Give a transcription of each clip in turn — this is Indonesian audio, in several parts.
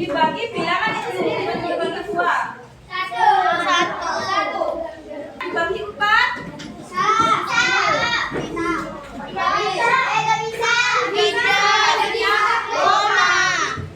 Dibagi bilangan itu sendiri dibagi dua. Satu. Dibagi empat.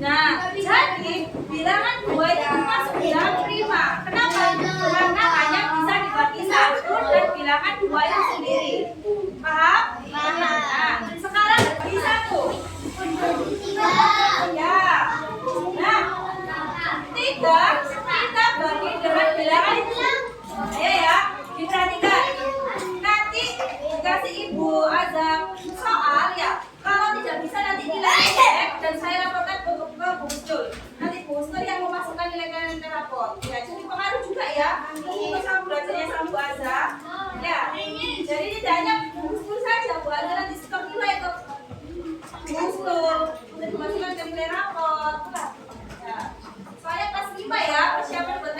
Nah, jadi bilangan dua itu termasuk bilangan prima. Kenapa? Karena hanya bisa dibagi satu dan bilangan dua itu sendiri. Paham? Nah, sekarang bagi satu. Ya. Nah, tiga kita bagi dengan bilangan itu. Ayo ya, diperhatikan. Nanti dikasih Ibu Azam soal ya. Kalau tidak bisa nanti nilai cek dan saya laporkan ke Bu Husnul. Nanti Bu Husnul yang memasukkan nilai kalian ke rapor. Ya, jadi pengaruh juga ya. Untuk sama belajarnya sama Bu Azam. Ya, jadi tidak hanya Bu Husnul saja, Bu Azam nanti stok nilai ke Bu Husnul untuk dimasukkan ke nilai rapor. Ya. Soalnya kelas 5 ya, persiapan buat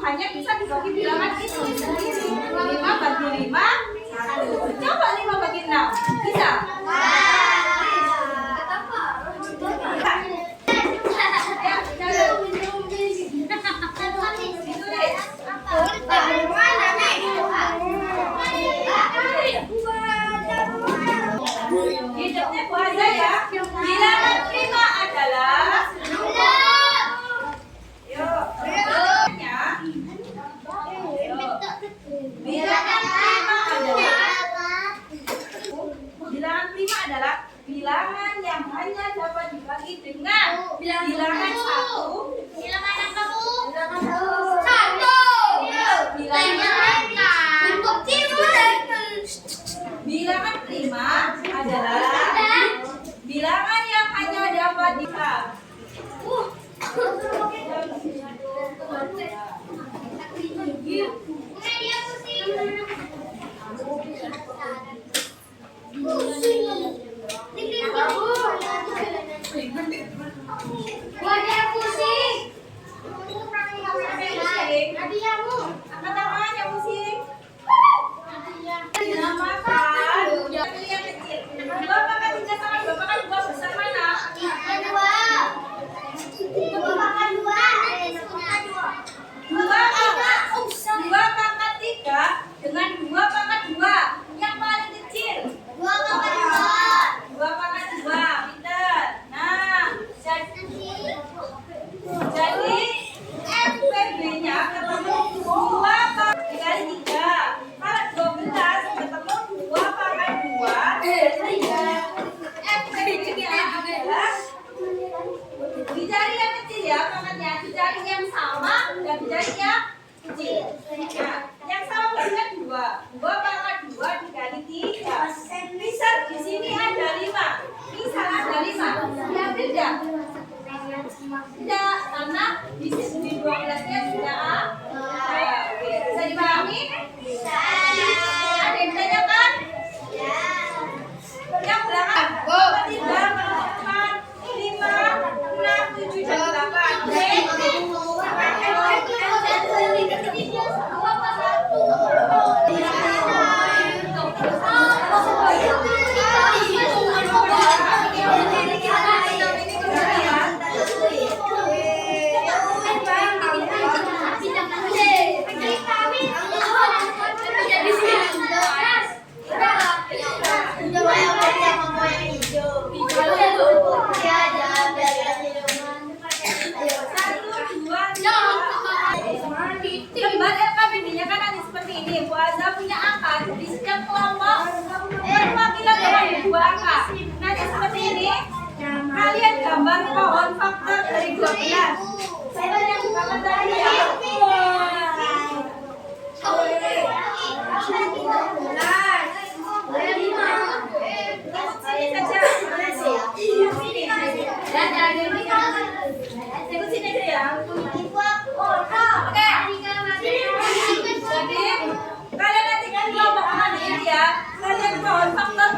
hanya bisa dibagi bilangan itu sendiri. 5 bagi 5, 1. Coba 5 bagi 6. Bisa? Hidupnya puasa ya. Bilangan prima adalah bilangan yang hanya dapat dibagi dengan bilangan 1, bilangan apa Bu? Bilangan 1. Bilangan prima adalah bilangan yang hanya dapat dibagi. Dicari yang kecil ya, pangkatnya dicari yang sama dan dicari yang kecil. Nah, yang sama berarti 2. 2 pangkat 2 dikali 3. Misal di sini ada 5. Misal ada 5. Tidak tidak. Tidak, karena di sini 12-nya sudah ada. Bisa dipahami? Bisa. Ada yang ditanyakan? Ya. Yang belakang. 3, 7 dan 8. Lembar LKPD-nya kan ada seperti ini. Bu Azza punya angka di setiap kelompok perwakilan dengan 2 angka. Nanti seperti ini. Kalian gambar pohon faktor dari 12. Saya banyak gambar tadi ya. Jadi kalian nanti kan kelompok ini ya, kalian pohon faktor